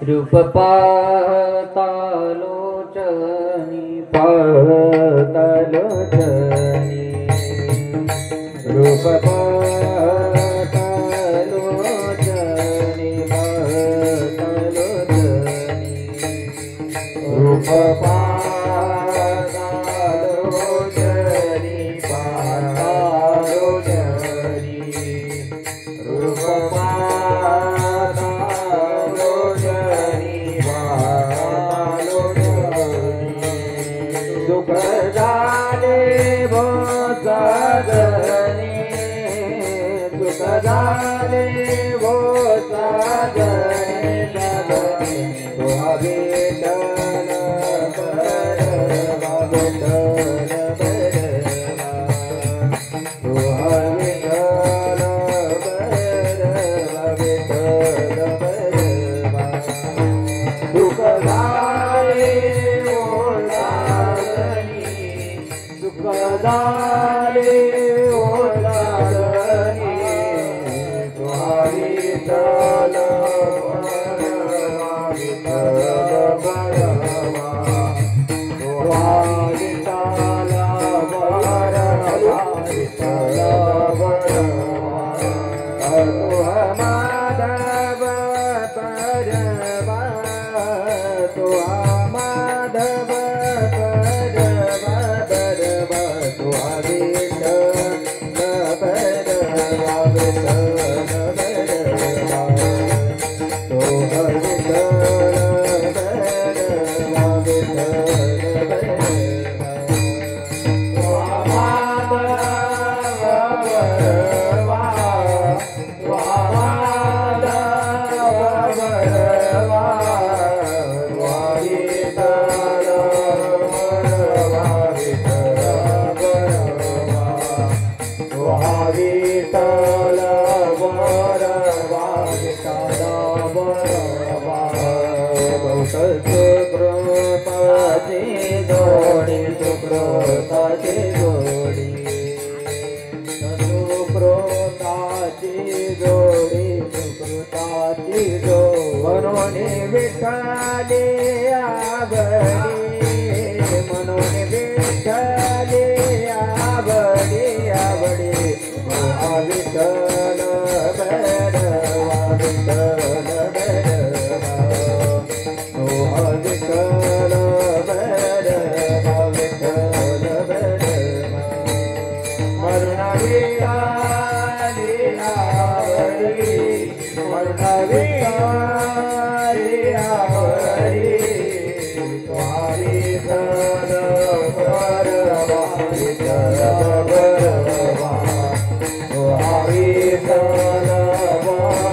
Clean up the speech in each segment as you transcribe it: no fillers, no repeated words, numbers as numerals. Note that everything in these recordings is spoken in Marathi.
रूप पातालोचनी पातालोचनी रूप पातालोचनी पातालोचनी रूप पातालोचनी पातालोचनी रूप सुख झाले भो साजनी सुख झाले भो साजनी साजनी तो विठ्ठल बरवा विठ्ठल बरवा तो विठ्ठल बरवा विठ्ठल बरवा सुख झाले झाले ओ साजनी तुहा विठ्ठल बरवा विठ्ठल बरवा तुहा विठ्ठल बरवा विठ्ठल बरवा तुहा माधव बरवा तुहा माधव सुकृताची जोडी सुकृताची जोडी सुकृताची जोडी सुकृताची जोडी म्हणून विठ्ठले आवडी म्हणून विठ्ठले आवडी आवडी विठ्ठल बरवा विठ्ठल बरवा विठ्ठल बरवा विठ्ठल बरवा मरणावी आली आवडी मरणावी आली आवडी तुहारी विठ्ठल बरवा विठ्ठल बरवा तुहारी विठ्ठल बरवा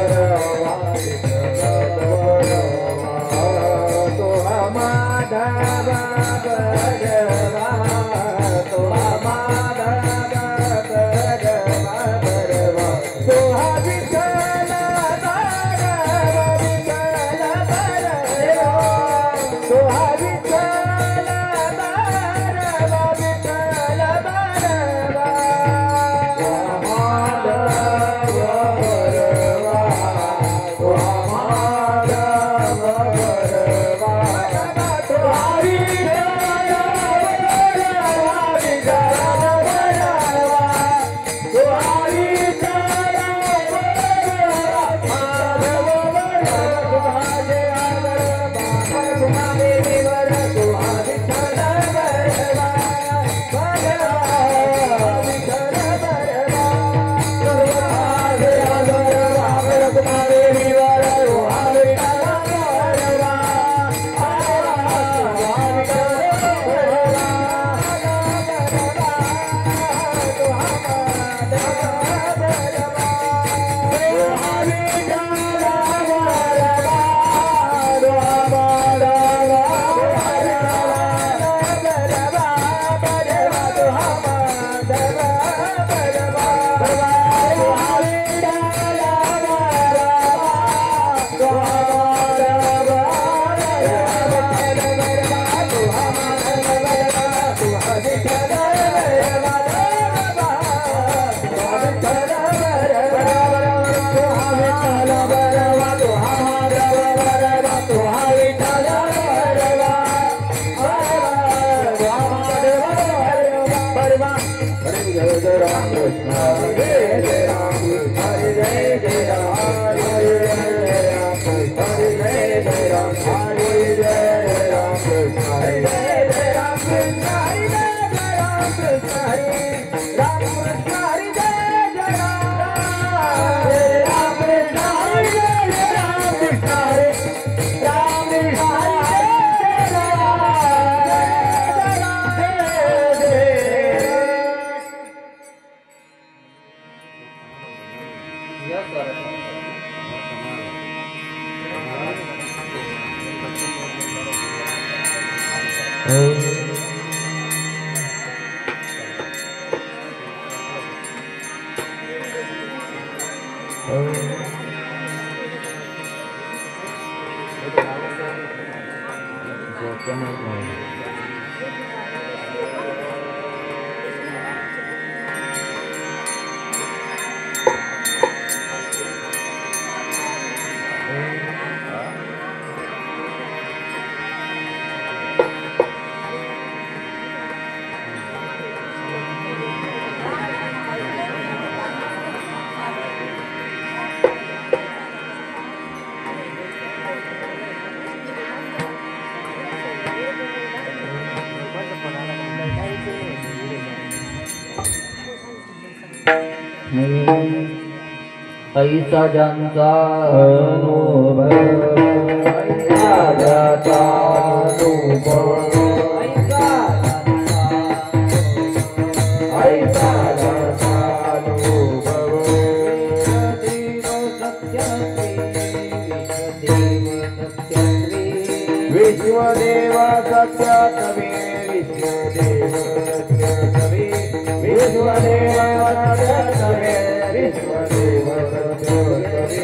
ऐसा ज्यांचा अनुभव ऐसा ज्याचा अनुभव ऐसा ज्याचा अनुभव विश्वदेव सत्य कवी विश्वदेव सत्य कवी विश्वदेव सत्य कवी विश्वदेव सत्य कवी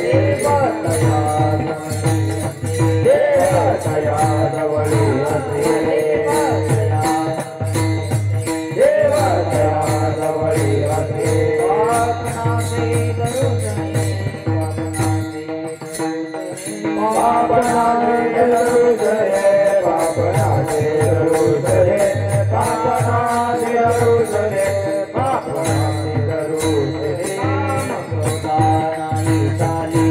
देवतया जवळी असे देवतया जवळी असे पापनाने दरुजरे पापनाने दरुजरे पापनाने दरुजरे पापनाने दरुजरे पापनाने दरुजरे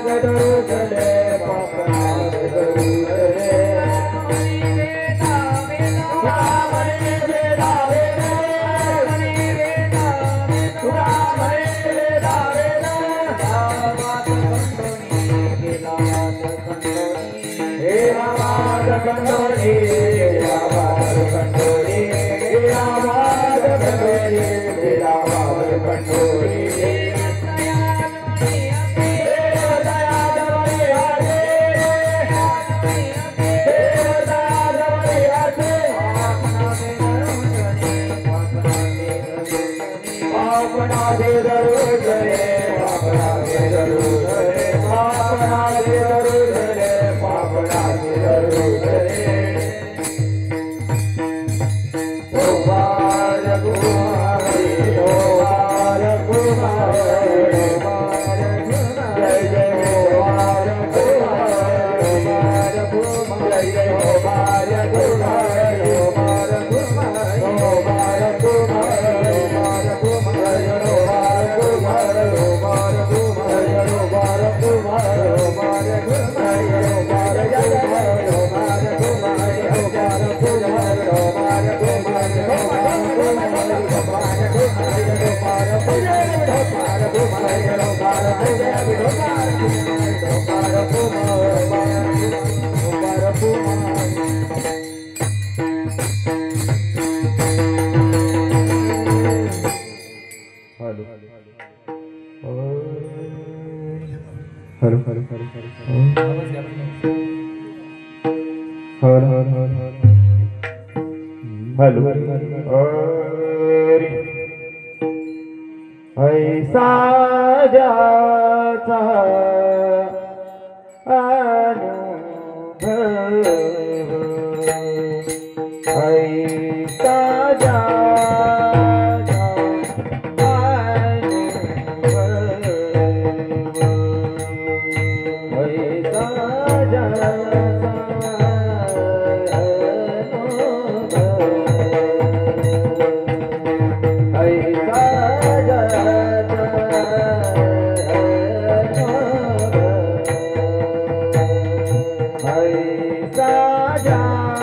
दरुजले पापनाश दरुजले ऐसा जाता अनुभव ऐसा जाता अनुभव ऐसा जाता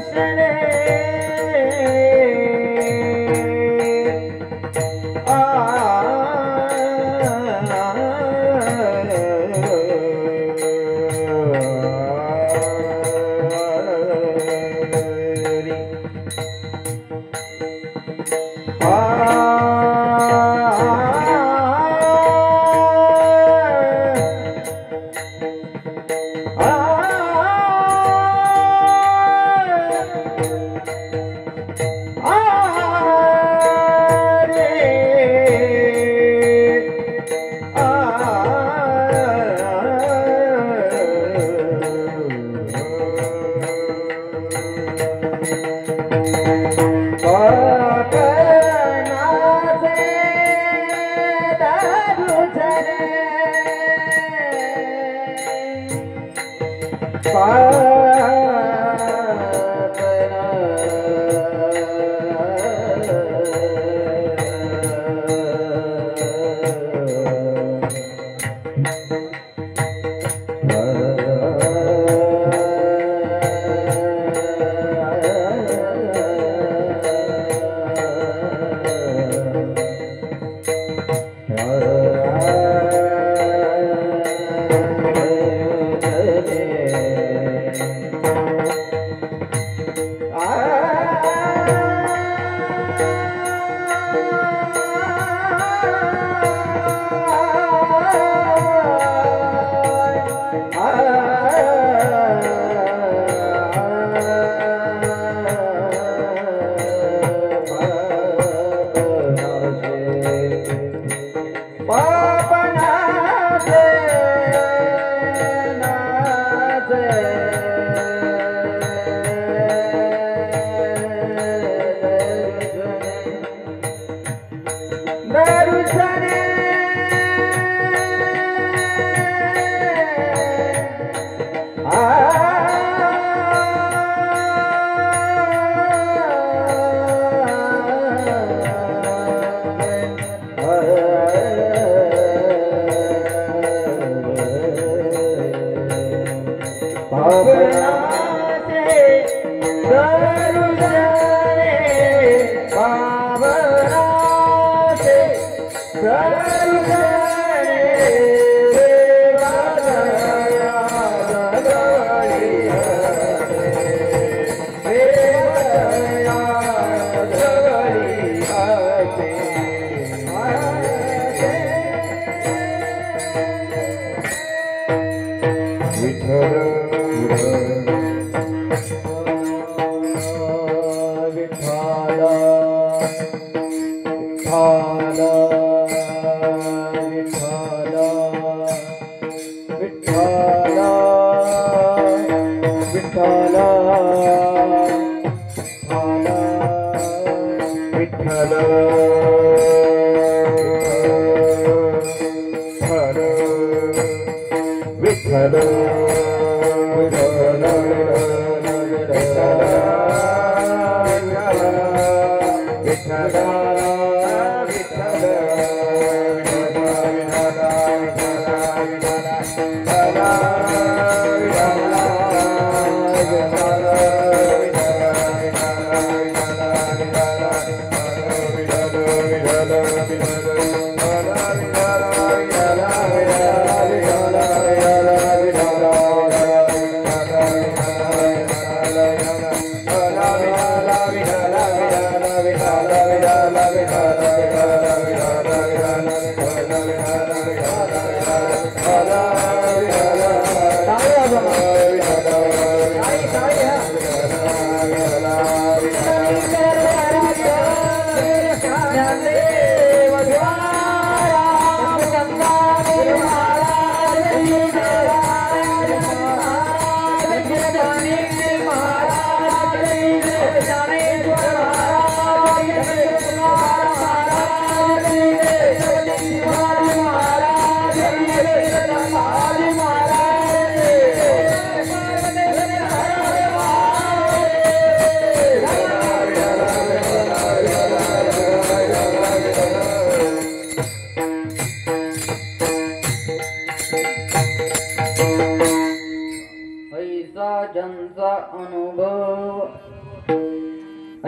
दर्शने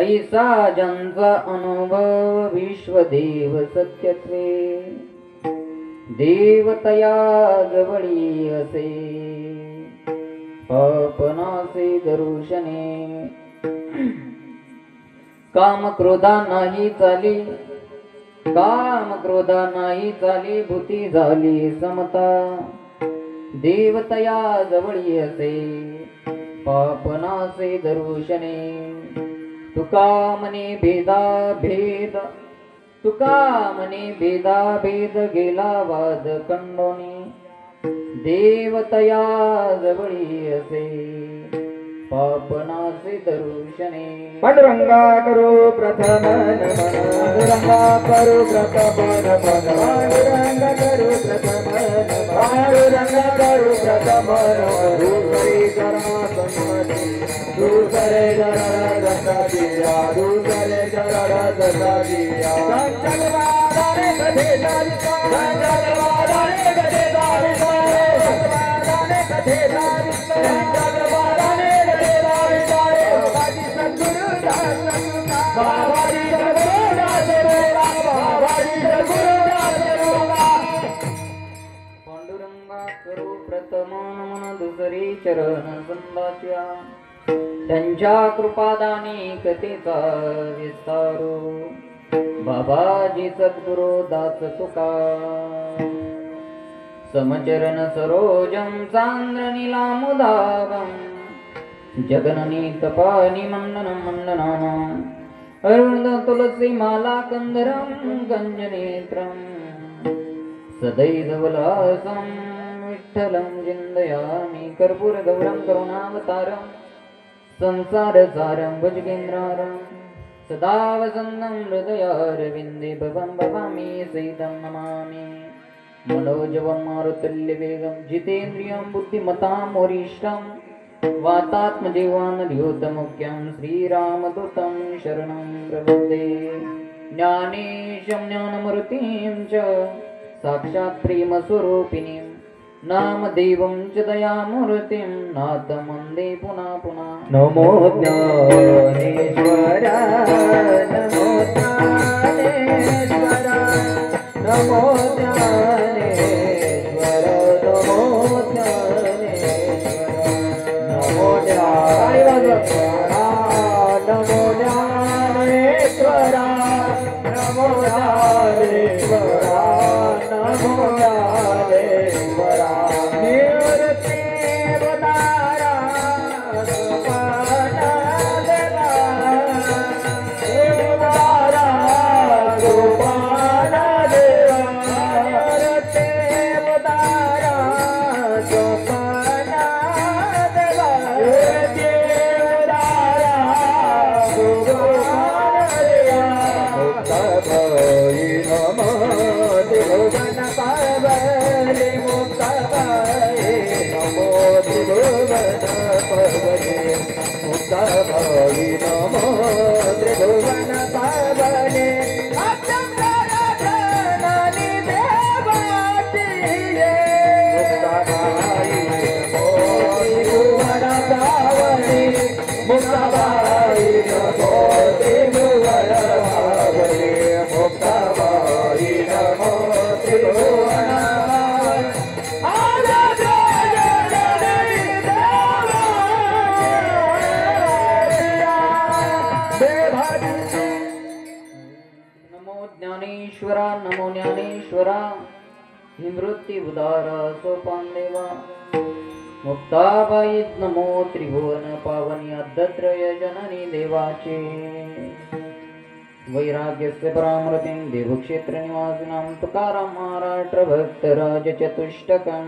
ऐसा ज्यांचा अनुभव विश्वदेव सत्यत्वे देवतया जवळी असे अपनासे दर्शने काम क्रोधा नाही चाली भूती झाली समता देवतया जवळी असे पापनासे दर्शने तुका मने भेदा भेद गेला वाद खंडोनी देवतया जवळी असे पापनासी दर्शने पांडुरंगा करू प्रथम नमन पांडुरंगा करू प्रथम नमन पांडुरंगा करू प्रथम नमन पांडुरंगा करू प्रथम नमन दूसरी करा संमती दूसरे जरा दत्ता दिया दूसरे जरा दत्ता दिया संचलवादाने कधे दारिता संचलवादाने कधे दारिता संचलवादाने कधे दारिता संचलवादाने कधे दारिता बाबाजी सद्गुरु बाबाजी सद्गुरु बाबाजी सद्गुरु पांडुरंगा करू प्रथम नमन दुसरी चरण संदाच्या त्यांच्या कृपादानी कथेचा विस्तारो बाबाजी सद्गुरु दास तुका समचरण सरोजं चांद्र नीलामुदागं जगननी तपानी मंडनं मंडनानां अरुण तुलसी माला कंदरं गंजनेत्रं सदैवलासं विठ्ठलं चिन्तयामि कर्पूर गौरं करुणावतारं संसारसारं भुजगेन्द्रारं सदा वसन्तं हृदयारविन्दे भवं भवामि सहितं नमामि मनोजवं मारुतुल्यवेगं जितेन्द्रियं बुद्धिमतां वरिष्ठं वातात्मजीवानद्योतमुख्यं श्रीरामदूतं शरणं प्रपद्ये ज्ञानेशं ज्ञानमूर्तिं च साक्षात् प्रेमस्वरूपिणीं नामदेवं च दयामूर्तिं नाथं वन्दे पुनः पुनः नमो ज्ञानेश्वरा नमो ज्ञानेश्वरा नमो ज्ञानेश्वर नमो ज्ञानेश्वर नमो ज्ञानेश्वरा नमो ज्ञानेश्वरा नमो ज्ञानेश्वरा नमो ज्ञानेश्वरा निवृत्ति अवतारा गोपाल देवा देवतारा गोपाल देवा निवृत्ति अवतारा गोपाल देवा देवतारा गोपाल देवा मुक्त भई नमो त्रिभुवन पावले मुक्त भई नमो त्रिभुवन पावले मुक्त भई नमो त्रिभुवन पावले अचंद्रनानि देवातीये मुक्त भई नमो त्रिभुवन पावले मुक्त भई नमो त्रिभुवन पावले मुक्त भई नमो त्रिभुवन नमो ज्ञानेश्वरा नमो ज्ञानेश्वरा निवृत्ती उदारा सोपान देवा मुक्ताबाई नमो त्रिभुवन पावनी अद्दत्रय जननी देवाचे वैराग्यस्य परामृतिं देवक्षेत्र निवासिनां तुकाराम महाराष्ट्र भक्तराज चतुष्टकं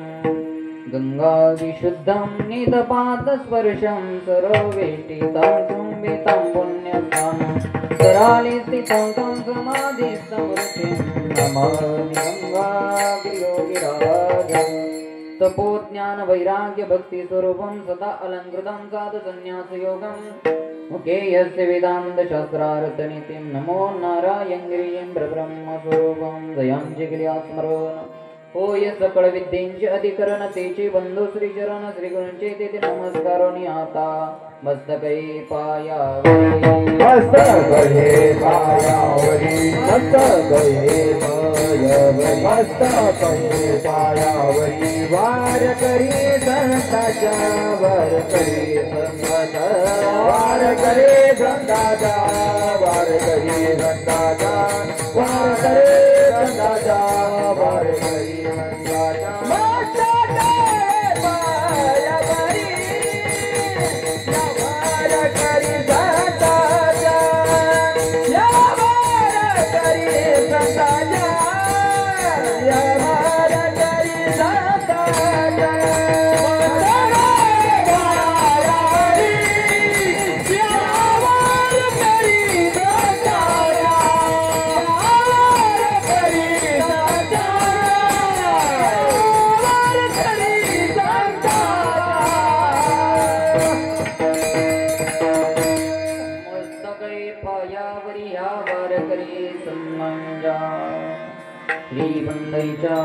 गंगाविशुद्धं निदपादस्पर्शं सरोवेष्टितं चुम्बितं पुण्यस्थानं कराले स्थितं तं समाधिस्थमूर्तिं नमामि गंगागिरियोगिराजं तपोज्ञान वैराग्य भक्ति स्वरूपं सदा अलंकृतं साधु संन्यास योगं मुखे यस्य वेदांत शास्त्रार्थनीतिं नमो नारायण गिरिं ब्रह्म स्वरूपं दयां जिगिल्या स्मरण होय सकळ विद्येंचे अधिकरण तेचे बंधू श्री चरण श्री गुरूंचे तेथे नमस्कारोनी आता मस्तकै पायावरी मस्तकये पायावरी मस्तकये पायावरी मस्तकये पायावरी वार करी संताचा वार करी संताचा वार करे संताचा वार करी संताचा वार करे संताचा वार करी संताचा मस्तकये पायावरी वार करी संताचा वार करी संताचा वार करी संताचा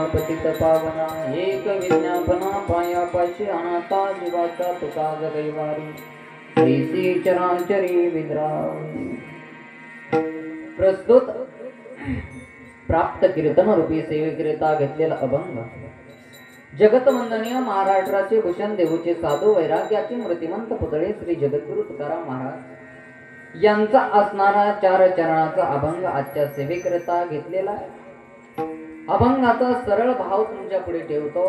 पतित पावना एक विज्ञापना पायापाशी अनाथा जीवाचा तुका गदैवारी श्री चराचरी विद्रावी. प्रस्तुत प्राप्त कीर्तन रूपी सेवेकरिता घेतलेला अभंग जगतवंदनीय महाराष्ट्राचे भूषण देऊचे साधू वैराग्याचे मूर्तिमंत पुतळे श्री जगद्गुरु तुकाराम महाराज यांचा असणारा 4 चरणाचा अभंग आजच्या सेवेकरिता घेतलेला आहे. अभंगाचा सरळ भाव तुमच्या पुढे ठेवतो.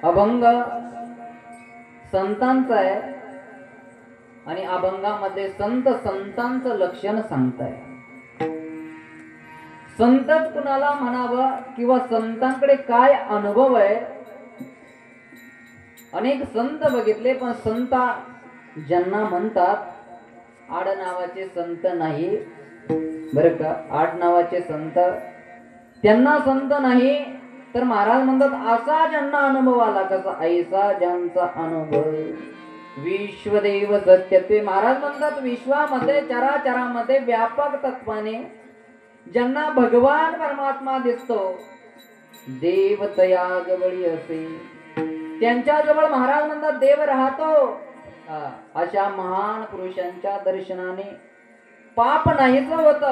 अभंग संतांचा आहे आणि अभंगामध्ये संतांचं लक्षण सांगताय. संतच कुणाला म्हणावं किंवा संतांकडे काय अनुभव आहे. अनेक संत बघितले पण संता ज्यांना म्हणतात आड नावाचे संत नाही बरं का. आड नावाचे संत त्यांना संत नाही तर महाराज म्हणतात असा ज्यांना अनुभव आला कसा ऐसा ज्यांचा अनुभव विश्वदेव सत्यत्वे. महाराज म्हणतात विश्वामध्ये चराचरामध्ये व्यापक तत्वाने ज्यांना भगवान परमात्मा दिसतो देव तया जवळी असे त्यांच्या जवळ महाराज म्हणतात देव राहतो. अशा महान पुरुषांच्या दर्शनाने पाप नाहीच होत.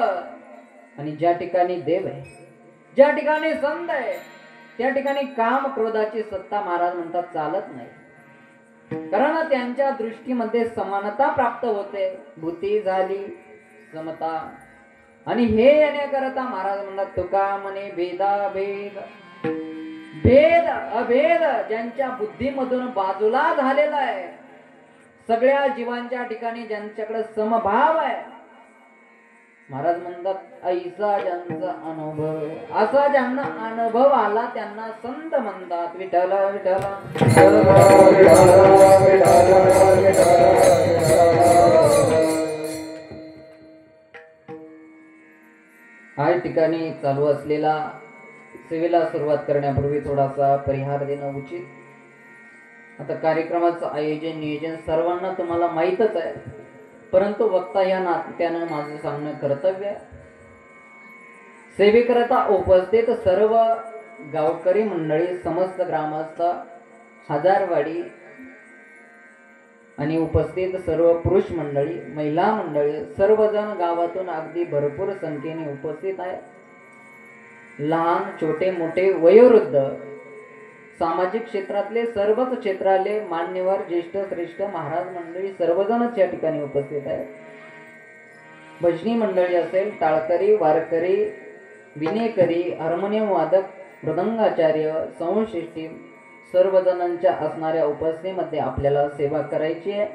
आणि ज्या ठिकाणी देव आहे ज्या ठिकाणी संत आहे त्या ठिकाणी काम क्रोधाची सत्ता महाराज म्हणतात चालत नाही. कारण त्यांच्या दृष्टीमध्ये समानता प्राप्त होते. बुद्धी झाली समता. आणि हे येण्याकरता महाराज म्हणतात तुका म्हणे भेदाभेद भेद अभेद ज्यांच्या बुद्धीमधून बाजूला झालेला आहे. सगळ्या जीवांच्या ठिकाणी ज्यांच्याकडे समभाव आहे महाराज म्हणतात ऐसा ज्यांचा अनुभव असा ज्यांना अनुभव आला त्यांना संत म्हणतात. विठ्ठल विठ्ठल या ठिकाणी चालू असलेला सेवेला सुरुवात करण्यापूर्वी थोडासा परिहार देणं उचित. आता कार्यक्रमाचं आयोजन नियोजन सर्वांना तुम्हाला माहीतच आहे परंतु वक्ता या नात्यानं माझं सांगणं कर्तव्य आहे. सेवेकरता उपस्थित सर्व गावकरी मंडळी समस्त ग्रामस्थ हजारवाडी आणि उपस्थित सर्व पुरुष मंडळी महिला मंडळी सर्वजण गावातून अगदी भरपूर संख्येने उपस्थित आहे. लहान छोटे मोठे वयोवृद्ध सामाजिक क्षेत्रातले सर्वच क्षेत्राले मान्यवर ज्येष्ठ श्रेष्ठ महाराज मंडळी सर्वजणच या ठिकाणी उपस्थित आहेत. भजनी मंडळी असेल टाळकरी वारकरी विनेकरी हार्मोनियम वादक मृदंगाचार्य संशिष्टी सर्वजणांच्या असणाऱ्या उपस्थितीमध्ये आपल्याला सेवा करायची आहे.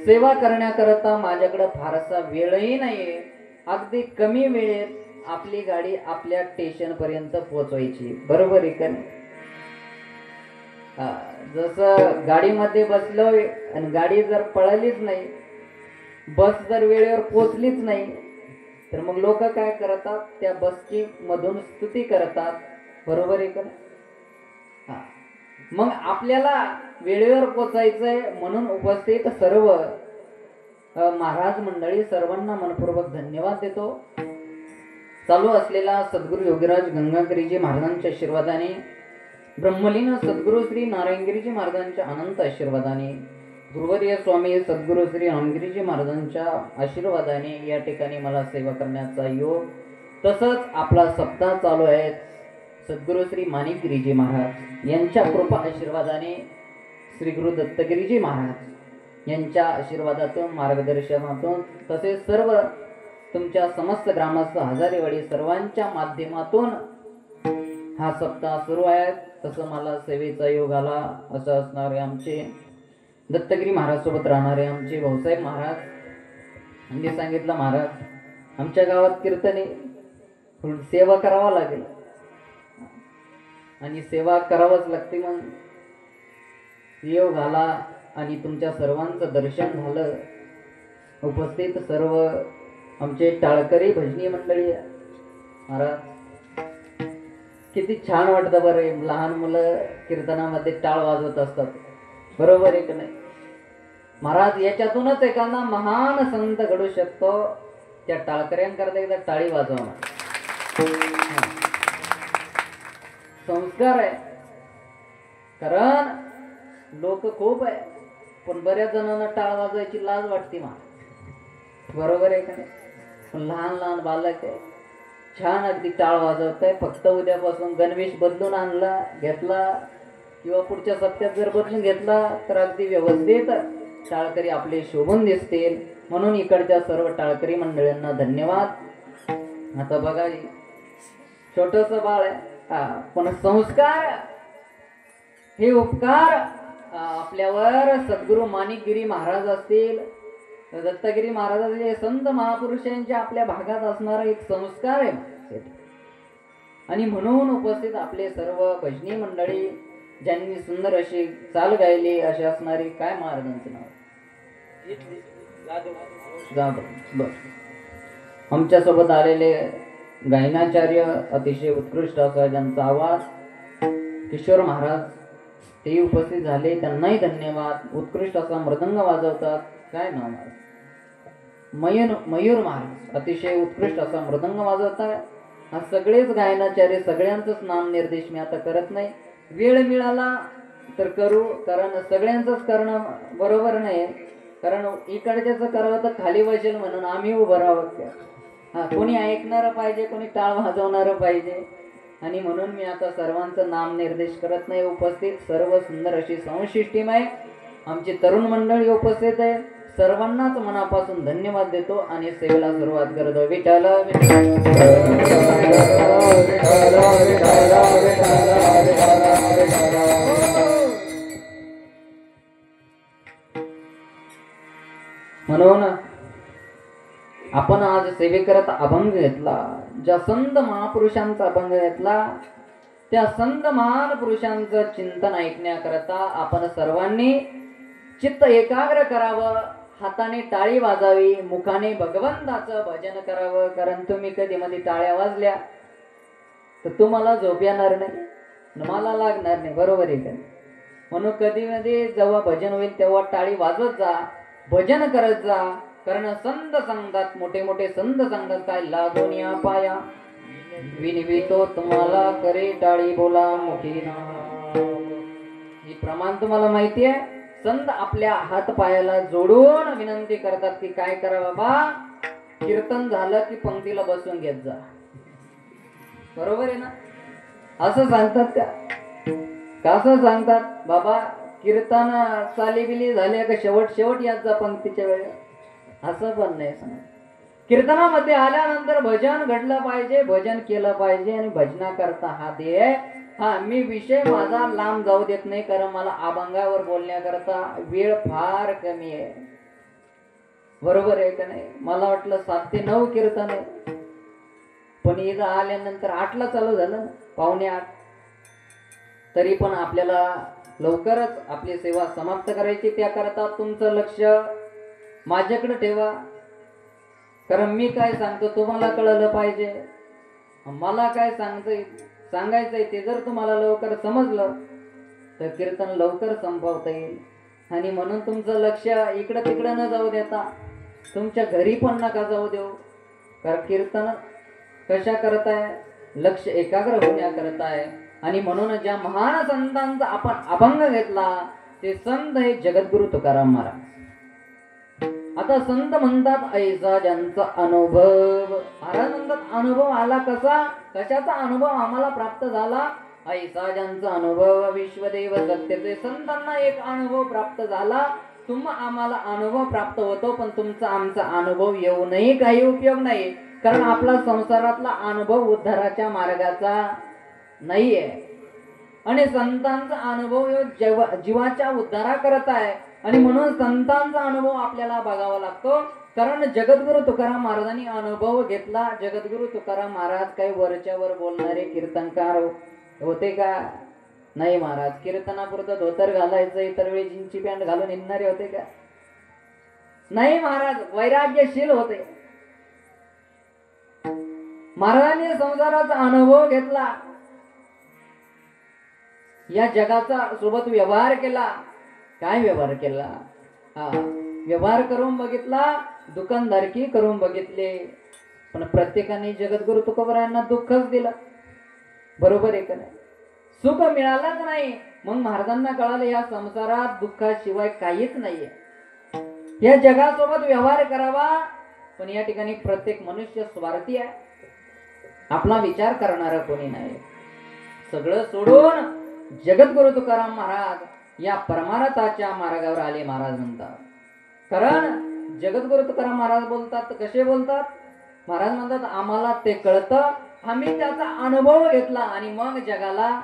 सेवा करण्याकरता माझ्याकडे फारसा वेळही नाहीये. अगदी कमी वेळेत आपली गाडी आपल्या स्टेशन पर्यंत पोहोचवायची. बरोबर आहे का नाही. जसं गाडीमध्ये बसलोय आणि गाडी जर पळालीच नाही बस जर वेळेवर पोहोचलीच नाही तर मग लोक काय करतात त्या बसची मधून स्तुती करतात. बरोबर आहे का नाही. मग आपल्याला वेळेवर पोचायचंय म्हणून उपस्थित सर्व महाराज मंडळी सर्वांना मनपूर्वक धन्यवाद देतो. चालू असलेला सद्गुरू योगीराज गंगागिरीजी महाराजांच्या आशीर्वादाने ब्रह्मलीन सद्गुरू श्री नारायणगिरीजी महाराजांच्या अनंत आशीर्वादाने गुरुवर्य स्वामी सद्गुरू श्री रामगिरीजी महाराजांच्या आशीर्वादाने या ठिकाणी मला सेवा करण्याचा योग तसंच आपला सप्ताह चालू आहे. सद्गुरू श्री माणिकगिरीजी महाराज यांच्या कृपा आशीर्वादाने श्री गुरु दत्तगिरीजी महाराज यांच्या आशीर्वादातून मार्गदर्शनातून तसेच सर्व तुमच्या समस्त ग्रामस्थ हजारेवाडी सर्वांच्या माध्यमातून हा सप्ताह सुरू आहे. तसं मला सेवेचा योग आला असं असणारे आमचे दत्तगिरी महाराज सोबत राहणारे आमचे भाऊसाहेब महाराज यांनी सांगितलं महाराज आमच्या गावात कीर्तने सेवा करावा लागेल आणि सेवा करावंच लागते. मग योग आला आणि तुमच्या सर्वांचं दर्शन झालं. उपस्थित सर्व आमचे टाळकरी भजनी मंडळी महाराज किती छान वाटतं बरं. लहान मुलं कीर्तनामध्ये टाळ वाजवत असतात. बरोबर आहे का नाही. महाराज याच्यातूनच एखादा महान संत घडू शकतो. त्या टाळकऱ्यांकरता एकदा टाळी वाजवणार. संस्कार आहे. कारण लोक खूप आहे, पण बऱ्याच जणांना टाळ वाजवायची लाज वाटते मा, बरोबर आहे का नाही? पण लहान लहान बालक आहे, छान अगदी टाळ वाजवत आहे. फक्त उद्यापासून गणवेश बदलून आणला घेतला किंवा पुढच्या सप्त्यात जर बदलून घेतला तर अगदी व्यवस्थित टाळकरी आपले शोभून दिसतील. म्हणून इकडच्या सर्व टाळकरी मंडळींना धन्यवाद. आता बघा, छोटस बाळ आहे, पण संस्कार हे उपकार आपल्यावर सद्गुरू माणिकगिरी महाराज असतील, दत्तगिरी महाराज असतील, संत महापुरुषांच्या आपल्या भागात असणारा एक संस्कार आहे. आणि म्हणून उपस्थित आपले सर्व भजनी मंडळी ज्यांनी सुंदर अशी चाल गायली अशी असणारी, काय महाराजांचं नाव? जाधव. आमच्या सोबत आलेले गायनाचार्य अतिशय उत्कृष्ट असा ज्यांचा आवाज, किशोर महाराज ते उपस्थित झाले, त्यांनाही धन्यवाद. उत्कृष्ट असा मृदंग वाजवतात, काय नाव महाराज? मयूर महाराज अतिशय उत्कृष्ट असा मृदंग वाजवतात. हा सगळेच गायनाचार्य, सगळ्यांचंच नाम निर्देश मी आता करत नाही, वेळ मिळाला तर करू, कारण सगळ्यांचंच करणं बरोबर नाही. कारण इकडच्याच करावं तर खाली बसेल म्हणून आम्ही उभं राहावं. कोणी ऐकणार पाहिजे, कोणी टाळ वाजवणार पाहिजे. आणि म्हणून मी आता सर्वांचं नाम निर्देश करत नाही. उपस्थित सर्व सुंदर अशी संशिष्टीमय आमची तरुण मंडळी उपस्थित आहे. सर्वांनाच मनापासून धन्यवाद देतो आणि सेवेला सुरुवात करतो. विठ्ठल म्हणून आपण आज सेवेकरता अभंग घेतला, ज्या संत महापुरुषांचा अभंग घेतला, त्या संत महापुरुषांचं चिंतन ऐकण्याकरता आपण सर्वांनी चित्त एकाग्र करावं, हाताने टाळी वाजावी, मुखाने भगवंताचं भजन करावं. कारण तुम्ही कधी मध्ये टाळ्या वाजल्या तर तुम्हाला झोप येणार नाही, मला लागणार नाही, बरोबर आहे का? म्हणून कधी मध्ये जेव्हा भजन होईल तेव्हा टाळी वाजवत जा, भजन करत जा. कारण संत सांगतात, मोठे मोठे संत सांगतात, काय लागून या पाया विनवितो तुम्हाला करे टाळी बोला मुखी ना. हे प्रमाण तुम्हाला माहिती आहे. संत आपल्या हात पायाला जोडून विनंती करतात की काय करा बाबा, कीर्तन झालं की पंक्तीला बसून घेत जा, बरोबर आहे ना? असं सांगतात त्या. कसं सांगतात बाबा, कीर्तन चालीबिली झाले का शेवट यात जा पंक्तीच्या वेळेला, असं पण नाही सांगत. कीर्तनामध्ये आल्यानंतर भजन घडलं पाहिजे, भजन केलं पाहिजे. आणि भजना करता हा ध्येय. मी विषय माझा लांब जाऊ देत नाही, कारण मला अभंगावर बोलण्याकरता वेळ फार कमी आहे, बरोबर आहे का नाही? मला वाटलं 7 ते 9 कीर्तन आहे, पण इथं आल्यानंतर 8ला चालू झालं, 7:45. तरी पण आपल्याला लवकरच आपली सेवा समाप्त करायची. त्याकरता तुमचं लक्ष माझ्याकडे ठेवा, कारण मी काय सांगतो तुम्हाला कळलं पाहिजे. मला काय सांगायचंय ते जर तुम्हाला लवकर समजलं तर कीर्तन लवकर संपवता येईल. आणि म्हणून तुमचं लक्ष इकडं तिकडं न जाऊ देता तुमच्या घरी पण नका जाऊ देऊ. कारण कीर्तन कशा करताय, लक्ष एकाग्र होण्याकरताय. आणि म्हणून ज्या महान संतांचा आपण अभंग घेतला ते संत हे जगद्गुरु तुकाराम महाराज. आता संत म्हणतात ऐसा ज्यांचा अनुभव, महाराज म्हणतात अनुभव आला कसा, कशाचा अनुभव आम्हाला प्राप्त झाला? ऐसा ज्यांचा अनुभव विश्वदेव सत्यते. संतांना एक अनुभव प्राप्त झाला, आम्हाला अनुभव प्राप्त होतो, पण तुमचा आमचा अनुभव येऊनही काही उपयोग नाही. कारण आपला संसारातला अनुभव उद्धाराच्या मार्गाचा नाहीये. आणि संतांचा अनुभव जीवाच्या उद्धारा करत आहे. आणि म्हणून संतांचा अनुभव आपल्याला बघावा लागतो. कारण जगद्गुरु तुकाराम महाराजांनी अनुभव घेतला. जगद्गुरु तुकाराम महाराज काही वरच्यावर बोलणारे कीर्तनकार होते का? नाही महाराज. कीर्तनापुरतं धोतर घालायचं, इतर वेळी जीन्सची पॅन्ट घालून निघणारे होते का? नाही महाराज. वैराग्यशील होते. महाराजांनी संसाराचा अनुभव घेतला, या जगाचा सोबत व्यवहार केला. काय व्यवहार केला? व्यवहार करून बघितला, दुकानदारकी करून बघितले, पण प्रत्येकाने जगद्गुरु तुकोबारायांना दुःखच दिलं, बरोबर आहे का नाही? सुख मिळालंच नाही. मग महाराजांना कळालं या संसारात दुःखाशिवाय काहीच नाहीये. या जगासोबत व्यवहार करावा, पण या ठिकाणी प्रत्येक मनुष्य स्वार्थी आहे. आपला विचार करणारा कोणी नाही. सगळं सोडून जगद्गुरु तुकाराम महाराज या परमार्थाच्या मार्गावर आले महाराज म्हणतात. कारण जगद्गुरु तुकाराम महाराज बोलतात कसे बोलतात. महाराज म्हणतात आम्हाला ते कळतं, आम्ही त्याचा अनुभव घेतला आणि मग जगाला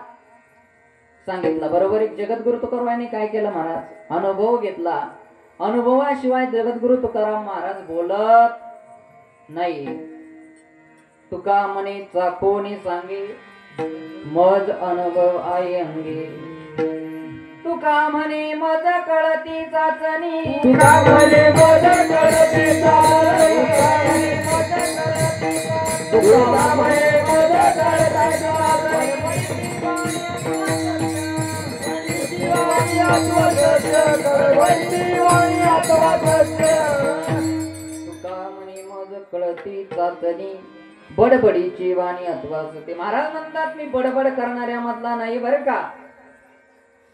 सांगितला. बरोबर एक जगद्गुरु तुकारामांनी काय केलं महाराज, अनुभव घेतला. अनुभवाशिवाय जगद्गुरु तुकाराम महाराज बोलत नाही. तुका म्हणे चाकोनी सांगे मज अनुभव आहे अंगी. तुका म्हणे मज कळती चाचणी. तुका म्हणे मज कळती चाचणी. तुका म्हणे मज कळती चाचणी. तुका म्हणे मज कळती चाचणी बडबडीची वाणी अथवा सती. महाराज म्हणतात मी बडबड करणाऱ्या मधला नाही बरं का.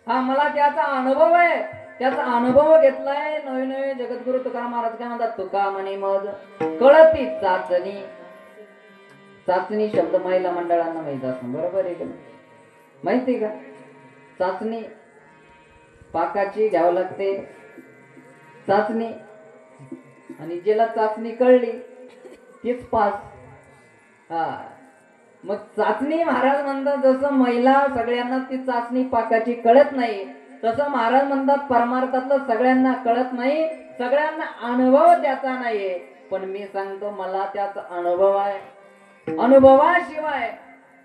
हा मला त्याचा अनुभव आहे, त्याचा अनुभव घेतलाय. नवे नवे जगद्गुरु तुकाराम महाराज काय म्हणतात, तुका म्हणे मज कळती चाचणी. चाचणी शब्द महिला मंडळांना माहित असतो, बरोबर आहे का, माहिती का. चाचणी पाकाची घ्यावं लागते चाचणी, आणि ज्याला चाचणी कळली तीच पास. हा मग चाचणी महाराज म्हणतात जसं महिला सगळ्यांना ती चाचणी पाकाची कळत नाही, तसं महाराज म्हणतात परमार्थातलं सगळ्यांना कळत नाही, सगळ्यांना अनुभव त्याचा नाहीये. पण मी सांगतो मला त्याचा अनुभव आहे. अनुभवाशिवाय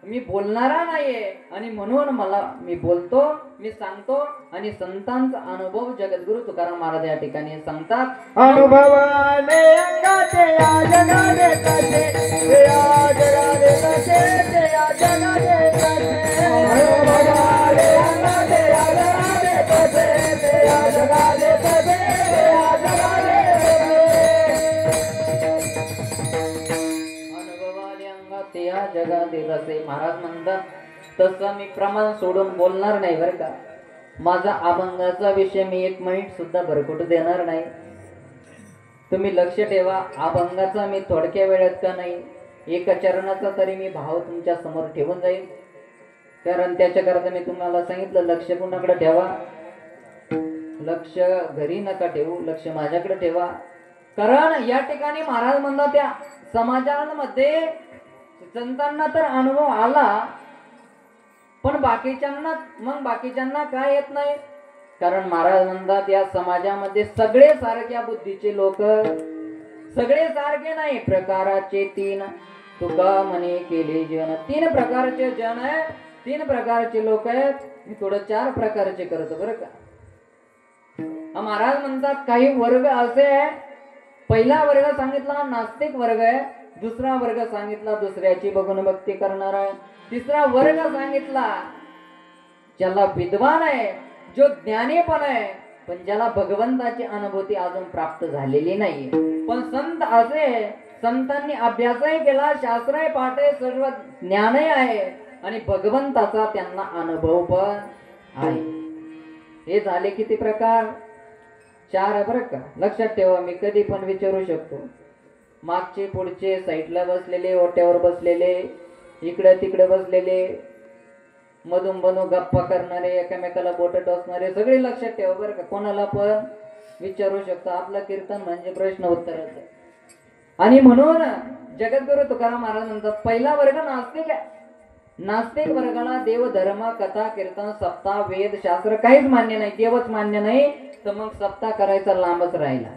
मी बोलणारा नाहीये, आणि म्हणून मला मी बोलतो, मी सांगतो. आणि संतांचा अनुभव जगद्गुरु तुकाराम महाराज या ठिकाणी सांगतात. अनुभवाने अंगाचे या जगाने कसे, ते या जगाने कसे, ते या जगाने कसे. अनुभवाने अंगाचे या जगाने कसे, ते या जगाने कसे, ते या जगाने अनुभवाने अंगात या जगात असे. महाराज म्हणतात तसं मी प्रमाण सोडून बोलणार नाही बरं का. माझा अभंगाचा विषय मी 1 मिनिट सुद्धा भरकटू देणार नाही. तुम्ही लक्ष ठेवा, अभंगाचा मी थोडक्या वेळात का नाही, 1 चरणाचा तरी मी भाव तुमच्या समोर ठेवून जाईल. कारण त्याच्याकरता मी तुम्हाला सांगितलं लक्ष कुणाकडे ठेवा, लक्ष घरी नका ठेवू, लक्ष माझ्याकडे ठेवा. कारण या ठिकाणी महाराज म्हणतात त्या समाजामध्ये संतांना तर अनुभव आला, पण बाकीच्यांना काय येत नाही. कारण महाराज म्हणतात या समाजामध्ये सगळे सारख्या बुद्धीचे लोक, सगळे सारखे नाही, प्रकाराचे 3 तुका म्हणे केले जन. 3 प्रकारचे जन आहे, 3 प्रकारचे लोक आहेत. मी थोडं 4 प्रकारचे करतो बरं का. महाराज म्हणतात काही वर्ग असे आहे. पहिला वर्ग सांगितला नास्तिक वर्ग आहे, दुसरा वर्ग सांगितला दुसऱ्याची बघून भक्ती करणार आहे, तिसरा वर्ग सांगितला ज्याला विद्वान आहे, जो ज्ञानी पण आहे, पण ज्याला भगवंताची अनुभूती अजून प्राप्त झालेली नाही. पण संत असे, संतांनी अभ्यासही केला, शास्त्रही पाठे, सर्व ज्ञानही आहे, आणि भगवंताचा त्यांना अनुभव पण आहे. हे झाले किती प्रकार, 4 बरं का. लक्षात ठेवा, मी कधी पण विचारू शकतो. मागचे पुढचे, साईडला बसलेले, ओट्यावर बसलेले, इकडे तिकडे बसलेले, मधून बनू गप्पा करणारे, एकामेकाला बोट टोचणारे, सगळे लक्षात ठेवा बरं का. कोणाला पण विचारू शकतो. आपलं कीर्तन म्हणजे प्रश्न उत्तराचं. आणि म्हणून जगद्गुरु तुकाराम महाराज म्हणतात पहिला वर्ग नास्तिक आहे. नास्तिक वर्गाला देव धर्म कथा कीर्तन सप्ताह वेद शास्त्र काहीच मान्य नाही, देवच मान्य नाही, तर मग सप्ताह करायचा लांबच राहिला,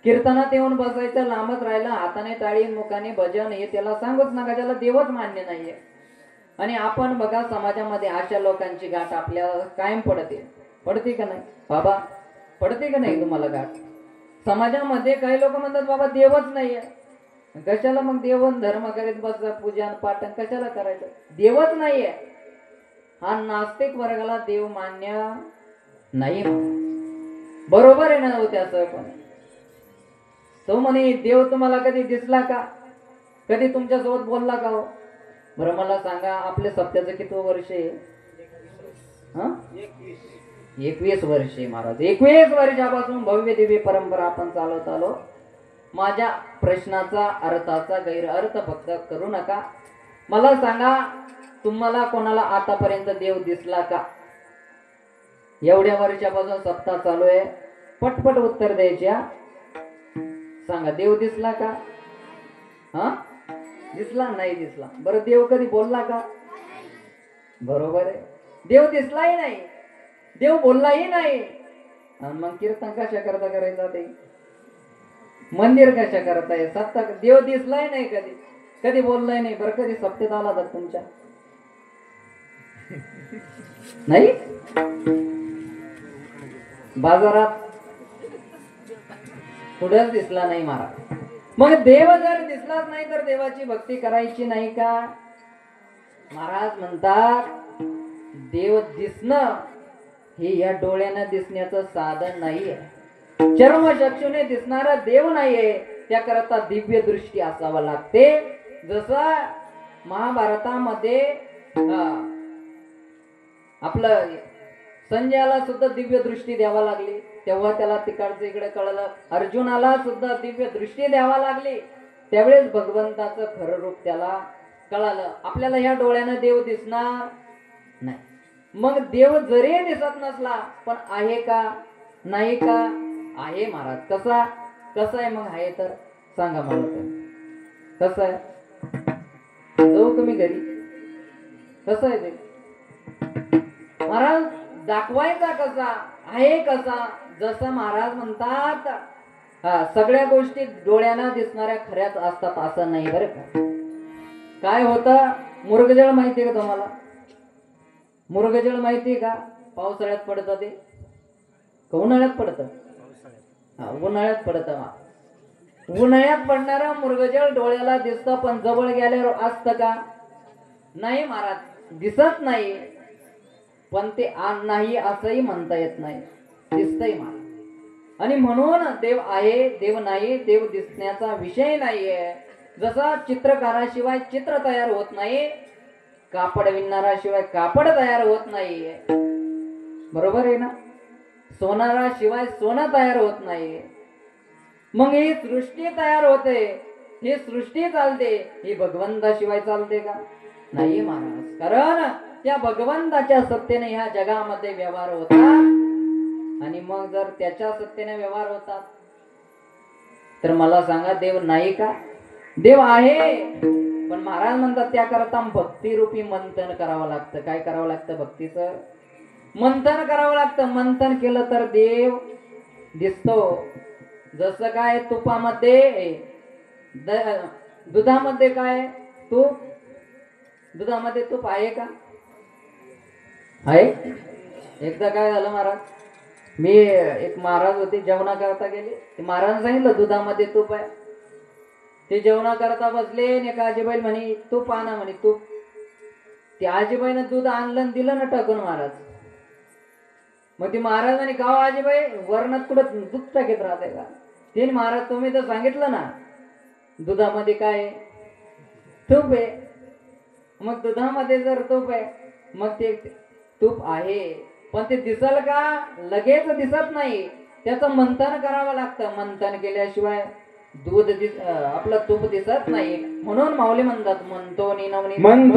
कीर्तनात येऊन बसायचं लांबच राहिला, हाताने टाळी मुखाने भजन हे त्याला सांगूच नका, ज्याला देवच मान्य नाहीये. आणि आपण बघा समाजामध्ये अशा लोकांची गाठ आपल्याला कायम पडते का नाही बाबा, पडते का नाही तुम्हाला गाठ. समाजामध्ये काही लोक म्हणतात बाबा देवच नाहीये, कशाला मग देवन धर्म करीत बस, पूजन पाठन कशाला करायचं, देवच नाहीये. हा नास्तिक वर्गाला देव मान्य नाही. बरोबर आहे ना हो त्याचं. पण तो म्हणे देव तुम्हाला कधी दिसला का, कधी तुमच्या सोबत बोलला का हो. बरं मला सांगा, आपल्या सप्त्याचं किती वर्ष आहे, 21 वर्षे महाराज. 21 वर्षापासून भव्य दिव्य परंपरा आपण चालवत आलो. माझ्या प्रश्नाचा अर्थाचा गैरअर्थ फक्त करू नका. मला सांगा, तुम्हाला कोणाला आतापर्यंत देव दिसला का? एवढ्या वर्षापासून सप्ताह चालू आहे, पटपट उत्तर द्यायच्या. सांगा, देव दिसला का? दिसला? नाही दिसला. बरं, देव कधी बोलला का? बरोबर आहे, देव दिसलाही नाही, देव बोललाही नाही. आणि मग कीर्तन कशा करता करायचा, ते मंदिर कशा करताय? सप्ताह देव दिसलाय नाही, कधी कधी बोललाय नाही. बरं, कधी सप्त्यात आला तर तुमच्या? नाही. बाजारात कुठेच दिसला नाही महाराज. मग देव जर दिसलाच नाही तर देवाची भक्ती करायची नाही का? महाराज म्हणतात, देव दिसणं हे या डोळ्यानं दिसण्याचं साधन नाहीये. चर्मचक्षुने दिसणारा देव नाहीये, त्याकरता दिव्य दृष्टी असावा लागते. जसा महाभारतामध्ये आपलं संजयाला सुद्धा दिव्य दृष्टी द्यावा लागली, तेव्हा त्याला तिकडचं इकडे कळलं. अर्जुनाला सुद्धा दिव्य दृष्टी द्यावा लागली, त्यावेळेस भगवंताचं खरं रूप त्याला कळालं. आपल्याला ह्या डोळ्यानं देव दिसणार नाही. मग देव जरी दिसत नसला पण आहे का? नाही का? आहे महाराज. कसा आहे मग? आहे तर सांगा मला, तर कसं आहे? जाऊ तुम्ही घरी? कसं आहे ते महाराज? दाखवायचा कसा? आहे कसा? जसं महाराज म्हणतात, सगळ्या गोष्टी डोळ्यानं दिसणाऱ्या खऱ्याच असतात असं नाही बरं का. काय होतं? मुर्गजळ माहितीये का तुम्हाला? मुर्गजळ माहितीये का? पावसाळ्यात पडतं ते, उन्हाळ्यात पडतं? उन्हाळ्यात पडतं. उन्हाळ्यात पडणारं मुर्गजळ डोळ्याला दिसतं, पण जवळ गेल्यावर असतं का? नाही महाराज, दिसत नाही. पण ते नाही असंही म्हणता येत नाही, दिसतंय महाराज. आणि म्हणून देव आहे, देव नाही, देव दिसण्याचा विषय नाहीये. जसा चित्रकाराशिवाय चित्र तयार होत नाही, कापड विणणाराशिवाय कापड तयार होत नाहीये, बरोबर आहे ना? सोनाराशिवाय सोनं तयार होत नाही. मग ही सृष्टी तयार होते, ही सृष्टी चालते, ही भगवंताशिवाय चालते का? नाही महाराज. कारण त्या भगवंताच्या सत्तेने ह्या जगामध्ये व्यवहार होतात. आणि मग जर त्याच्या सत्तेने व्यवहार होतात तर मला सांगा, देव नाही का? देव आहे, पण महाराज म्हणतात त्याकरता भक्तिरूपी मंथन करावं लागतं. काय करावं लागतं? भक्तीचं मंथन करावं लागतं. मंथन केलं तर देव दिसतो. जसं काय तुपामध्ये, दुधामध्ये काय तूप? दुधामध्ये तूप आहे का? आहे. एकदा काय झालं महाराज, मी एक महाराज होते, जेवणा करता गेले. ते महाराज सांगितलं दुधामध्ये तूप आहे. ते जेवणा करता बसले, एक आजीबाई म्हणे तूप आणा म्हणे तूप. ते आजीबाईनं दूध आणलं आणि दिलं ना टाकून महाराज. मग ती महाराज म्हणे गाव आजीबाई वर्णात कुठं दूध टाकीत राहते का? ते महाराज तुम्ही तर सांगितलं ना दुधामध्ये काय तूप आहे. मग दुधामध्ये जर तूप आहे, मग ते तूप आहे, पण ते दिसल का? लगेच दिसत नाही, त्याचं मंथन करावं लागतं. मंथन केल्याशिवाय दूध आपलं तूप दिसत नाही. म्हणून माऊली म्हणतात, म्हणतोनी नवनी माया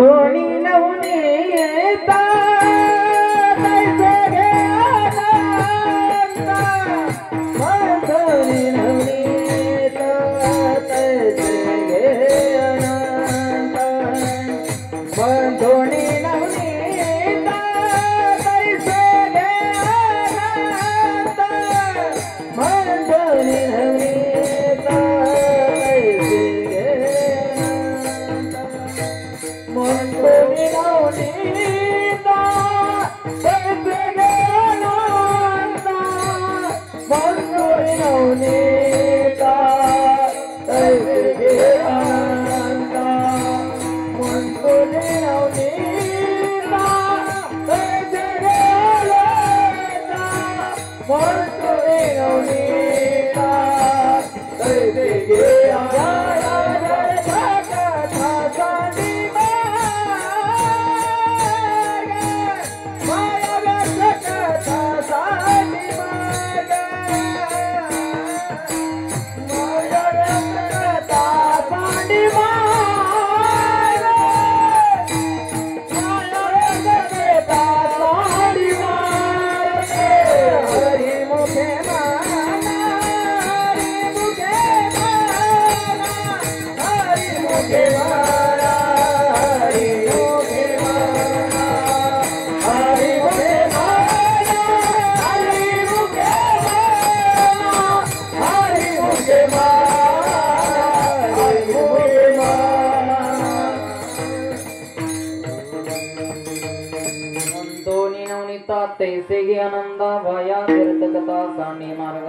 दिसेगी आनंदा वाया तीर्थकथा साने मार्ग.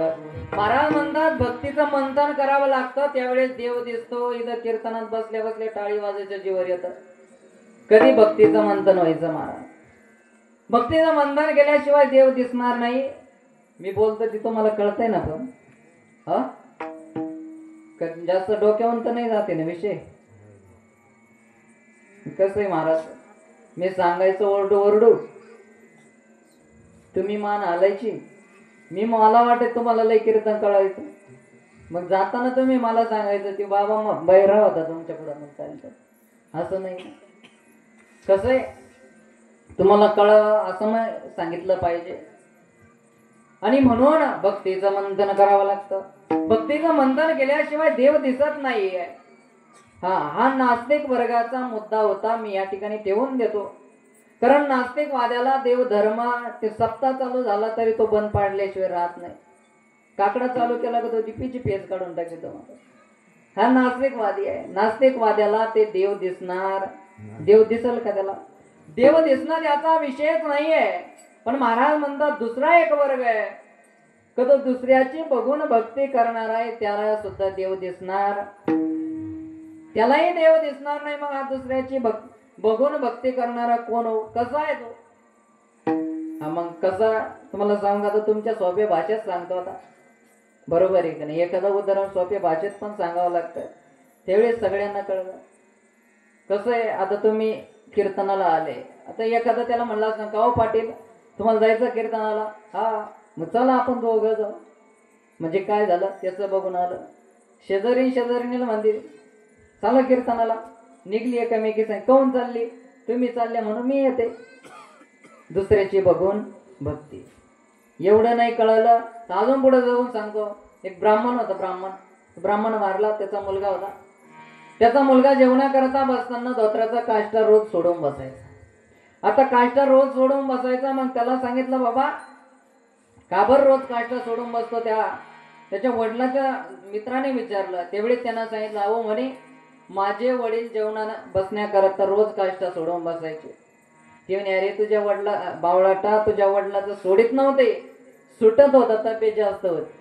महाराज म्हणतात भक्तीचं मंथन करावं लागतं त्यावेळेस देव दिसतो. इथं कीर्तनात बसल्या बसल्या टाळी वाजायच्या जीवर येतं. कधी भक्तीचं मंथन व्हायचं महाराज? भक्तीचं मंथन केल्याशिवाय देव दिसणार नाही. मी बोलतो ते तुम्हाला कळतंय ना? पण हा जास्त डोक्यावरून तर नाही जाते ना विषय. कसं आहे महाराज, मी सांगायचं ओरडू ओरडू, तुम्ही मान हालायची. मी मला वाटत तुम्हाला लय कीर्तन कळायचं. मग जाताना तुम्ही मला सांगायचं की बाबा मग बैरा होता तुमच्याकडे. मग चालतं असं नाही. कसं आहे तुम्हाला कळावं असं मग सांगितलं पाहिजे. आणि म्हणून भक्तीचं मंथन करावं लागतं. भक्तीचं मंथन केल्याशिवाय देव दिसत नाहीये. हा नास्तिक वर्गाचा मुद्दा होता. मी या ठिकाणी ठेवून देतो. कारण नास्तिकवाद्याला देव धर्म ते सप्ताह चालू झाला तरी तो बंद पाडल्याशिवाय राहत नाही. काकडा चालू केला का तो डीपीची पेज काढून टाकतो. हा नास्तिकवादी आहे. नास्तिकवाद्याला ते देव दिसणार. देव दिसल का त्याला? देव दिसणार याचा विषयच नाहीये. पण महाराज म्हणतात दुसरा एक वर्ग आहे का तो दुसऱ्याची बघून भक्ती करणार आहे त्याला सुद्धा देव दिसणार. त्यालाही देव दिसणार नाही. मग हा दुसऱ्याची बघून भक्ती करणारा कोण हो? कसा आहे तो? हा मग कसा तुम्हाला सांगू आता तुमच्या सोप्या भाषेत सांगतो. आता बरोबर आहे का नाही? एखादं उदाहरण सोप्या भाषेत पण सांगावं लागतं त्यावेळेस सगळ्यांना कळलं. कसं आहे आता तुम्ही कीर्तनाला आले. आता एखादा त्याला म्हणला असं का हो पाटील तुम्हाला जायचं कीर्तनाला? हा मग चला आपण दोघं जाऊ. म्हणजे काय झालं त्याचं बघून आलं. शेजारीला म्हणते चला कीर्तनाला. निघली एकामेकी सांग कोण चालली? तुम्ही चालल्या म्हणून मी येते. दुसऱ्याची बघून भक्ती. एवढं नाही कळलं तर अजून पुढे जाऊन सांगतो. एक ब्राह्मण होता. ब्राह्मण मारला. त्याचा मुलगा होता. त्याचा मुलगा जेवणाकरता बसताना धोत्राचा काष्टा रोज सोडून बसायचा. आता काष्टा रोज सोडून बसायचा. मग त्याला सांगितलं बाबा का बरं रोज काष्टा सोडून बसतो? त्याच्या वडिलाच्या मित्राने विचारलं. त्यावेळी त्यांना सांगितलं अहो म्हणे माझे वडील जेवणाला बसण्याकरता रोज काष्टा सोडून बसायचे. ते म्हणे अरे तुझ्या बावळाटा तुझ्या वडिलाचं सोडित नव्हते, सुटत होता तब्येत जास्त होती.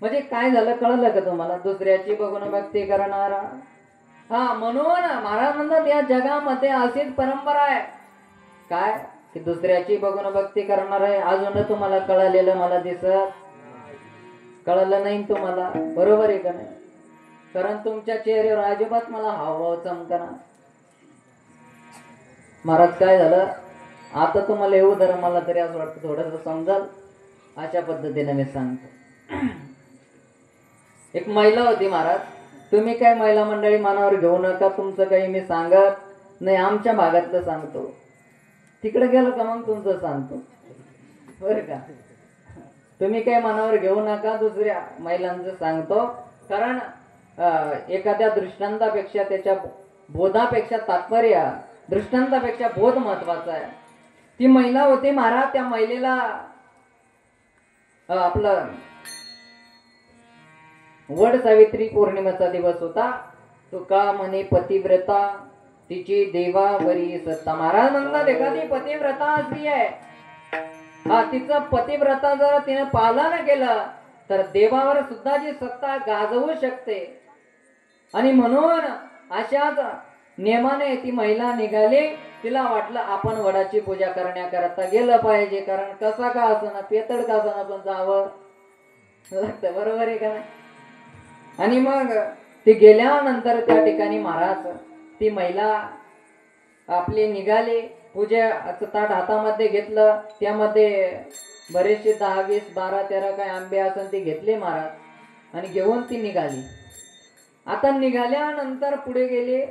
म्हणजे काय झालं कळलं का तुम्हाला? दुसऱ्याची बघून भक्ती करणारा. हा म्हणून महाराज म्हणतात या जगामध्ये अशीच परंपरा आहे काय की दुसऱ्याची बघून भक्ती करणार आहे. अजून तुम्हाला कळलेलं मला दिसत कळलं नाही तुम्हाला. बरोबर आहे का नाही? कारण तुमच्या चेहऱ्यावर अजिबात मला हावभाव चमकना. महाराज काय झालं आता तुम्हाला येऊ जरा मला तरी असं वाटतं थोडंसं समजाल अशा पद्धतीने मी सांगतो. एक महिला होती महाराज. तुम्ही काय महिला मंडळी मनावर घेऊ नका. तुमचं काही मी सांगत नाही. आमच्या भागातलं सांगतो. तिकडे गेलो का मग तुमचं सांगतो बरं का. तुम्ही काय मनावर घेऊ नका. दुसऱ्या महिलांचं सांगतो. कारण एखाद्या दृष्टांतापेक्षा त्याच्या बोधापेक्षा तात्पर्य दृष्टांतापेक्षा बोध महत्वाचा आहे. ती महिला होती महाराज. त्या महिलेला आपलं वड सावित्री पौर्णिमेचा दिवस होता. तुका म्हणे पतिव्रता तिची देवावरी सत्ता. महाराज म्हणतात एखादी पतिव्रता स्त्री आहे. हा तिचं पतिव्रता जर तिने पालन केलं तर देवावर सुद्धा जी सत्ता गाजवू शकते. आणि म्हणून अशाच नियमाने ती महिला निघाली. तिला वाटलं आपण वडाची पूजा करण्याकरता गेलं पाहिजे. कारण कसा का असना पेतड का असना पण जावं लागतं. बरोबर आहे का नाही? आणि मग ती गेल्यानंतर त्या ठिकाणी महाराज ती महिला आपली निघाली. पूजेचं ताट हातामध्ये घेतलं. त्यामध्ये बरेचसे 10, 20, 12, 13 काय आंबे असन ते घेतले महाराज आणि घेऊन ती निघाली. आता निघाल्यानंतर पुढे गेले.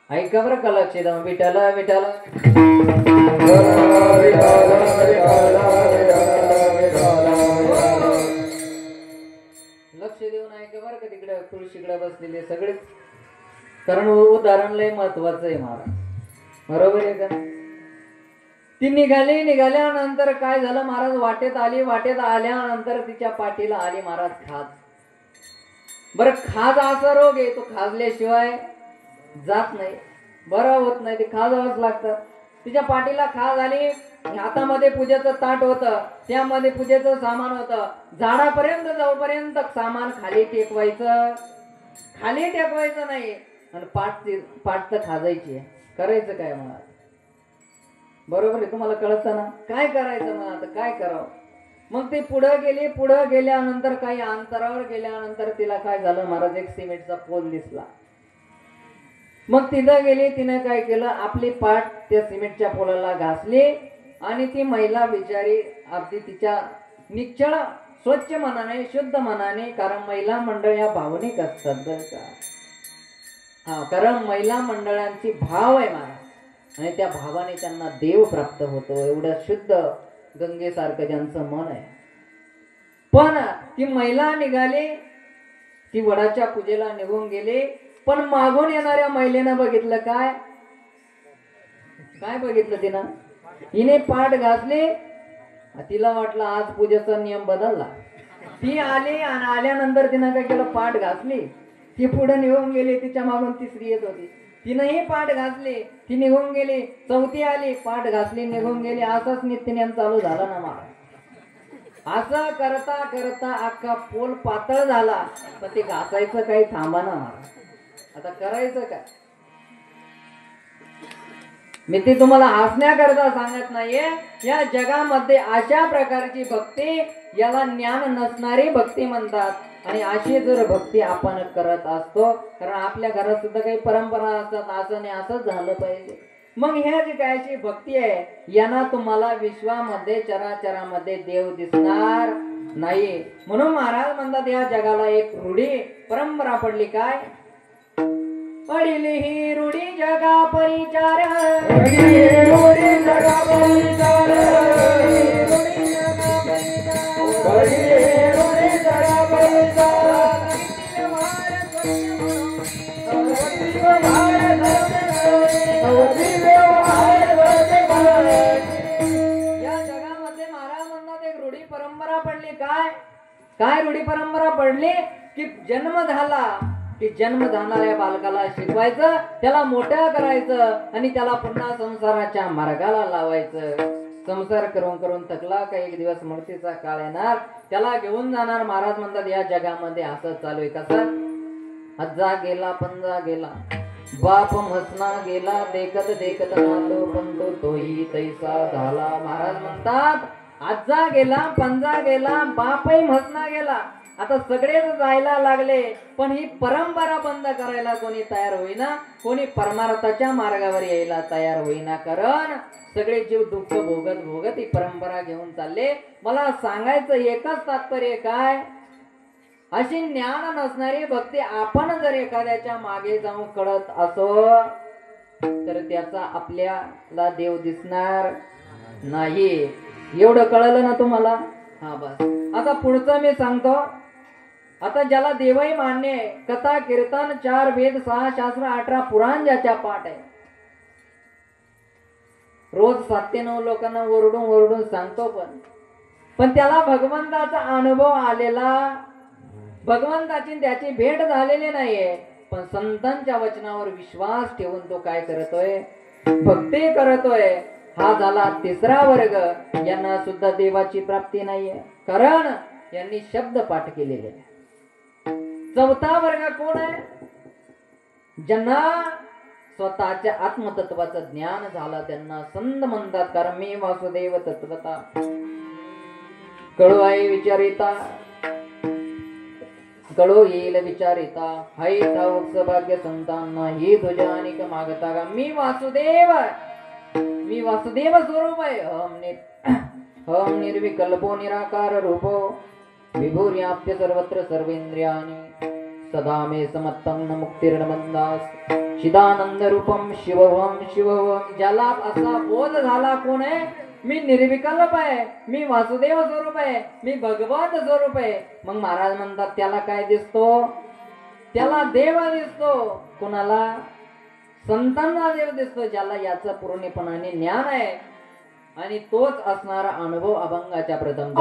ऐका बरं का लक्ष द्या. विठ्ठल विठ्ठल लक्ष देऊन ऐका बरं का. तिकडे तुळशीकडे बसलेले सगळेच. कारण उदाहरण लय महत्वाचं आहे महाराज. बरोबर आहे का? ती निघाल्यानंतर काय झालं महाराज वाटेत आली. वाटेत आल्यानंतर तिच्या पाठीला आली महाराज खाज. बरं खाज असा रोग आहे तो खाजल्याशिवाय जात नाही. बरं होत नाही. ते खाजावंच लागतं. तिच्या पाठीला खाज आली. हातामध्ये पूजेचं ताट होतं, त्यामध्ये पूजेचं सामान होतं. झाडापर्यंत जाऊपर्यंत सामान खाली टेकवायचं नाही. आणि पाठ तर खाजायची. करायचं काय मग? बरोबर आहे, तुम्हाला कळतं ना काय करायचं. मग आता काय करावं? मग ते पुढं गेल्यानंतर काही अंतरावर गेल्यानंतर तिला काय झालं, महाराज एक सिमेंटचा पोल दिसला. मग तिथं गेली, तिने काय केलं, आपली पाठ त्या सिमेंटच्या पोलाला घासली. आणि ती महिला बिचारी अगदी तिच्या निश्चळ स्वच्छ मनाने, शुद्ध मनाने, कारण महिला मंडळ या भावनिक असतात बरं का. कारण महिला मंडळांची भाव आहे महाराज, आणि त्या भावाने त्यांना देव प्राप्त होतो. एवढं शुद्ध गंगेसारखं ज्यांचं मन आहे. पण ती महिला निघाली, ती वडाच्या पूजेला निघून गेली. पण मागून येणाऱ्या महिलेनं बघितलं काय बघितलं तिनं? हिने पाठ घासली. तिला वाटलं आज पूजेचा नियम बदलला. ती आली आणि आल्यानंतर तिनं काय केलं, पाठ घासली. ती पुढे निघून गेली, तिच्या मागून तिसरी येत होती. तिनंही पाठ घासली, ती निघून गेली. चौथी आली, पाठ घासली, निघून गेली. असाच नित्यनेम चालू झाला ना महाराज. असं करता करता अख्खा पोल पातळ झाला. पण ते घासायचं काही थांबा ना महाराज. आता करायचं काय? मी ती तुम्हाला हसण्याकरता सांगत नाहीये. या जगामध्ये अशा प्रकारची भक्ती, याला ज्ञान नसणारी भक्ती म्हणतात. आणि अशी जर भक्ती आपण करत असतो, कारण आपल्या घरात सुद्धा काही परंपरा असतात, असं नाही असंच झालं पाहिजे. मग ह्या जी कायची भक्ती आहे, यांना तुम्हाला विश्वामध्ये चराचरामध्ये देव दिसणार नाही. म्हणून महाराज म्हणतात या जगाला एक रूढी परंपरा पडली. काय पडिली ही रूढी जगा परिचार, काय रूढी परंपरा पडली की जन्म झाला की जन्म झाणाऱ्या बालकाला शिकवायचं, त्याला मोठं करायचं आणि त्याला पुन्हा संसाराच्या मार्गाला लावायचं. संसार करून करून थकला का एक दिवस मृत्यूचा काळ येणार, त्याला घेऊन जाणार. महाराज म्हणतात या जगामध्ये असं चालू आहे. कसं? अज्जा गेला पंजा गेला, बाप म्हसना गेला, देखत देखत नातो पण तोही तैसा झाला. महाराज म्हणतात आज्जा गेला, पंजा गेला, बापही म्हसना गेला. आता सगळेच जायला लागले, पण ही परंपरा बंद करायला कोणी तयार होईना, कोणी परमार्थाच्या मार्गावर यायला तयार होईना. कारण सगळे जीव दुःख भोगत भोगत ही परंपरा घेऊन चालले. मला सांगायचं एकच तात्पर्य काय, अशी ज्ञान नसणारी भक्ती आपण जर एखाद्याच्या मागे जाऊन कळत असो तर त्याचा आपल्याला देव दिसणार नाही. एवढं कळलं ना तुम्हाला? हा बस. आता पुढचं मी सांगतो. आता ज्याला देवही मान्य आहे, कथा कीर्तन 4 वेद 6 शास्त्र 18 पुराण ज्याच्या पाठ आहे, रोज 7 ते 9 लोकांना ओरडून सांगतो. पण त्याला भगवंताचा अनुभव आलेला, भगवंताची त्याची भेट झालेली नाहीये. पण संतांच्या वचनावर विश्वास ठेवून तो काय करतोय? भक्ती करतोय. हा झाला 3रा वर्ग. यांना सुद्धा देवाची प्राप्ती नाहीये, कारण यांनी शब्द पाठ केलेले. 4था वर्ग कोण आहे? ज्यांना स्वतःच्या आत्मतत्वाचं ज्ञान झालं त्यांना संत म्हणतात. कारण मी वासुदेव तत्वता कळू आहे विचारिता, कळो येईल विचारिता, हाय ठाऊक सौभाग्य संतांना ही तुझ्या अनेक मागता का. मी वासुदेव स्वरूप आहे. हम निर्विकल्पो निराकार रूपो विभूर्याप्य सर्वत्र सर्वेंद्रियाणि सदा मे समत्तं न मुक्तिर्नमंदास चिदानंद रूपम शिवम. ज्याला असा बोध झाला कोण आहे, मी निर्विकल्प आहे, मी वासुदेव स्वरूप आहे, मी भगवत स्वरूप आहे. मग महाराज म्हणतात त्याला काय दिसतो? त्याला देव दिसतो. कोणाला? संतांना देव दिसतो. ज्याला याचं पूर्णपणाने ज्ञान आहे आणि तोच असणारा अनुभव अभंगाच्या प्रथम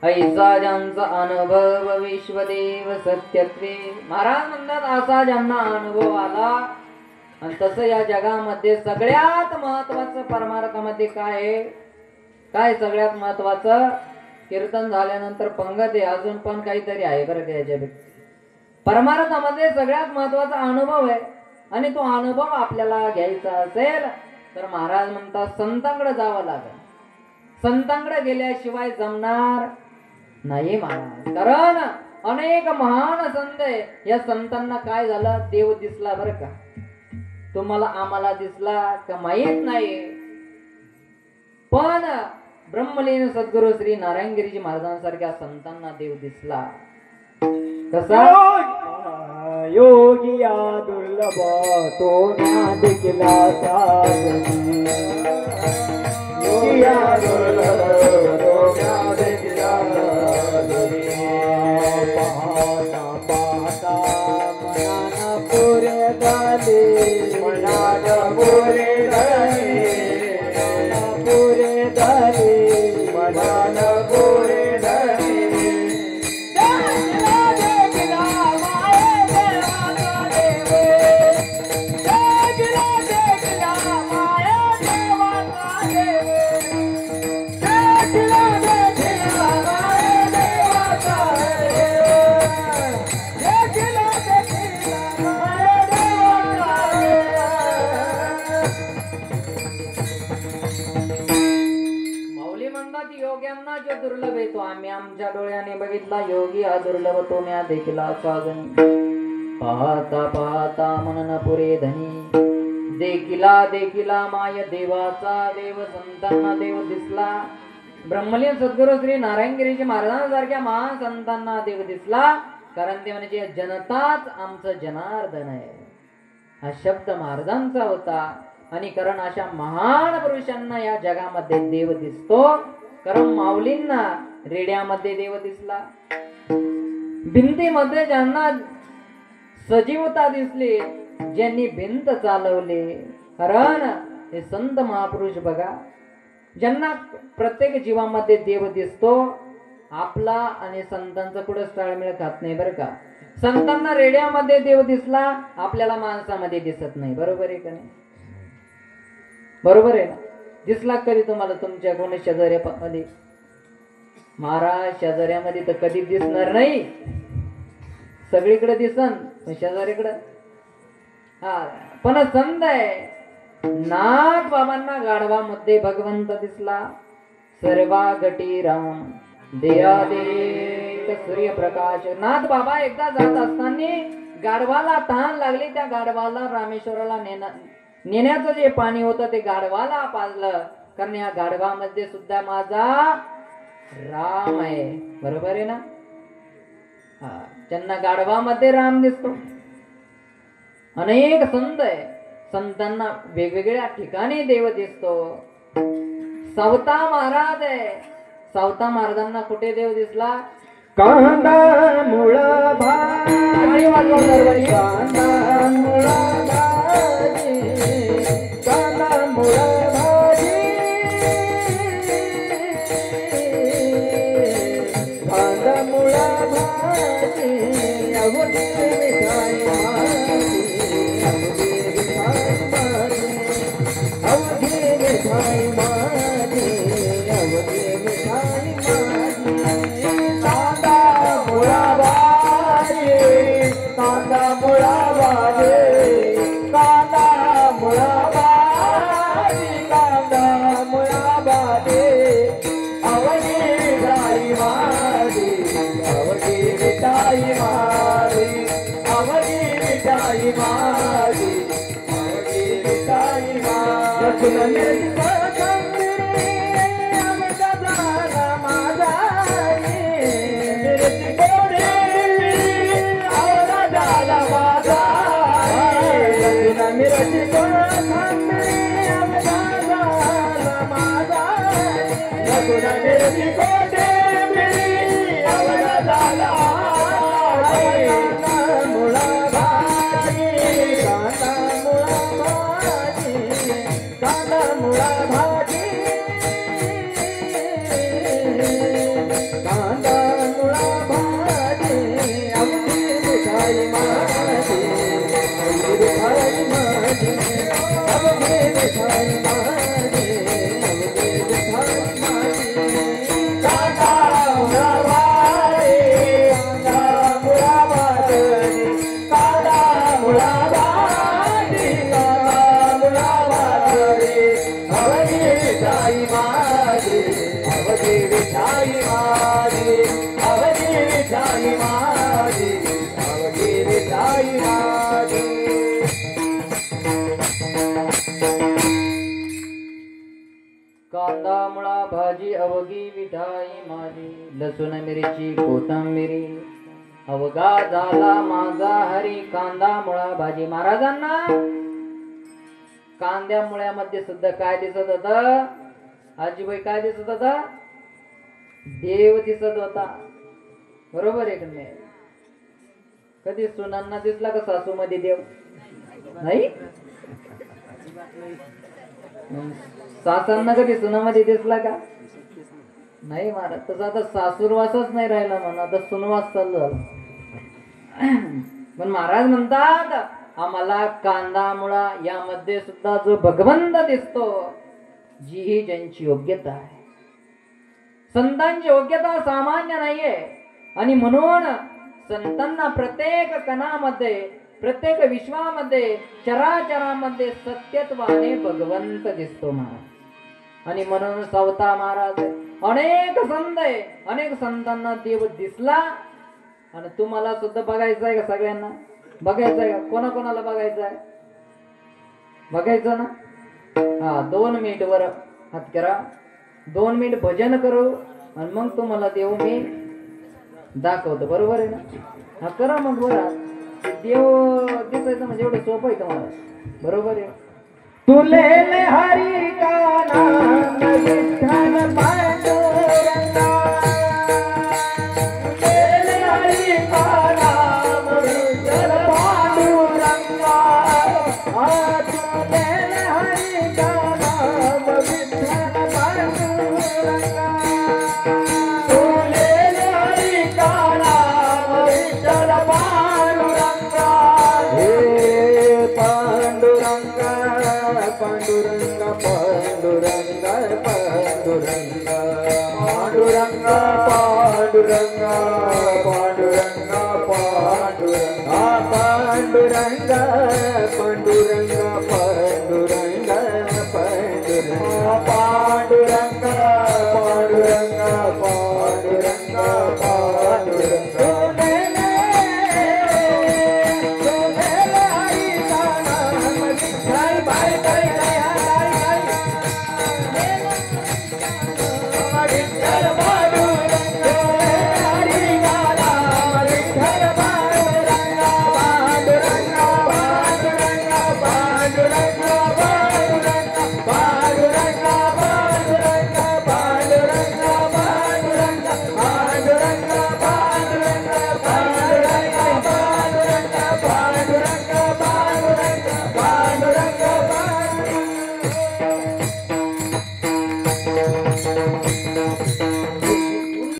ऐसा ज्यांचा अनुभव विश्वदेव सत्यत्वे. महाराज म्हणतात असा ज्यांना अनुभव आला आणि तसं या जगामध्ये सगळ्यात महत्वाचं परमार्थामध्ये काय आहे, काय सगळ्यात महत्वाचं, कीर्तन झाल्यानंतर पंगत आहे, अजून पण काहीतरी आहे बरं का याच्यापेक्षा. परमार्थामध्ये सगळ्यात महत्वाचा अनुभव आहे आणि तो अनुभव आपल्याला घ्यायचा असेल तर महाराज म्हणतात संतांकडे जावं लागेल. संतांकडे गेल्याशिवाय जमणार नाही महाराज. कारण अनेक महान संत आहे, या संतांना काय झालं, देव दिसला बरं का. तुम्हाला आम्हाला दिसला का माहित नाही, पण ब्रह्मलीन सद्गुरु श्री नारायणगिरीजी महाराजांसारख्या संतांना देव दिसला. कसा योगिया दुर्लभ तो ना दिखला साधनी. योगिया दुर्लभ तो ना दिखला साधनी. पाहता पाहता मनाना पुरे झाले, मनाना पुरे झाले, मनाना पुरे झाले, मनाना पुरे झाले. योग्यांना जो दुर्लभ आहे तो आम्ही आमच्या डोळ्याने बघितला. योगी हा दुर्लभ तो म्या देखिला साजनी. पाहता पाहता मनन पुरे धनी, देखिला देखिला माय देवाचा देव. संतांना देव दिसला. ब्रह्मलीन सद्गुरु श्री नारायणगिरीजी महाराजांसारख्या महान संतांना देव दिसला. कारण ते म्हणजे जनताच आमचं जनार्दन आहे हा शब्द महाराजांचा होता. आणि कारण अशा महान पुरुषांना या जगामध्ये देव दिसतो. कारण माऊलींना रेड्यामध्ये देव दिसला. भिंतीमध्ये ज्यांना सजीवता दिसली, ज्यांनी भिंत चालवले, कारण हे संत महापुरुष बघा, ज्यांना प्रत्येक जीवामध्ये देव दिसतो. आपला आणि संतांचा कुठंच ताळमेळ खात नाही बरं का. संतांना रेड्यामध्ये देव दिसला, आपल्याला माणसामध्ये दिसत नाही. बरोबर आहे का नाही? बरोबर आहे ना? दिसला कधी तुम्हाला तुमच्या कोणी शेजाऱ्यामध्ये? महाराज शेजाऱ्यामध्ये तर कधी दिसणार नाही, सगळीकडे दिसन पण शेजाऱ्याकडे. हा पण संत आहे नाथ बाबांना गाढवामध्ये भगवंत दिसला. सर्वा गटी राम देया दे सूर्यप्रकाश. नाथ बाबा एकदा जात असताना गाढवाला तहान लागली. त्या गाढवाला रामेश्वराला नेण्याचं जे पाणी होतं ते गाढवाला पाजलं. कारण या गाढवामध्ये सुद्धा माझा राम आहे. बरोबर आहे ना? हा, ज्यांना गाढवामध्ये राम दिसतो. अनेक संत आहे, संतांना वेगवेगळ्या ठिकाणी देव दिसतो. सावता महाराज आहे, सावता महाराजांना कुठे देव दिसला? कांदा मुळा भाजी, कांदा मुळा भाजी, कांदा मुळा भाजी, कांदा मुळा माझी अवघी विठाई माझी अवघी विठाई माझी अवघी विठाई माझी अवघी विठाई माझी कांदा मुळा भाजी कांदा मुळा भाजी कांदा मुळा भाजी कांदा मुळा भाजी अवघी विठाई माझी अवघी विठाई माझी अवघी विठाई माझी अवघी विठाई कांदा मुळा भाजी अवघी विठाई माझी लसूण मिरची कोथिंबिरी अवघा झाला माझा हरी कांदा मुळा भाजी महाराजांना कांद्या मुळ्यामध्ये सुद्धा काय दिसत होता आजीबाई काय दिसत होता देव दिसत होता बरोबर आहे की नाही कधी सुनांना दिसला का सासू मध्ये देव नाही सासांना कधी सुनामध्ये दिसला का नाही महाराज तसं आता सासूरवासच नाही राहिला म्हणा आता सुनवास चालू झाला पण महाराज म्हणतात आम्हाला कांदा मुळा यामध्ये सुद्धा जो भगवंत दिसतो जी ही ज्यांची योग्यता आहे संतांची योग्यता सामान्य नाहीये आणि म्हणून संतांना प्रत्येक कणामध्ये प्रत्येक विश्वामध्ये चराचरामध्ये सत्यत्वाने भगवंत दिसतो महाराज आणि म्हणून सावता महाराज अनेक संत आहे अनेक संतांना देव दिसला आणि तुम्हाला सुद्धा बघायचं आहे का सगळ्यांना बघायचं आहे का कोणाकोणाला बघायचं आहे बघायचं ना हा 2 मिनिट वर हात करा 2 मिनिट भजन करू आणि मग तुम्हाला देव मी दाखवतो बरोबर आहे ना हा करा मग बरं देव दिसायचं म्हणजे एवढं सोपं आहे तुम्हाला बरोबर आहे तुले हरी का नाम विठ्ठल पांडुरंगा तुले हरी का नाम विठ्ठल पांडुरंगा तुले हरी का नाम विठ्ठल पांडुरंगा तुले हरी का नाम विठ्ठल पांडुरंगा हे पांडुरंगा पांडुरंगा पांडुरंगा पांडुरंगा पांडुरंगा पांडुरंगा पांडुरंगा पांडुरंगा पांडुरंगा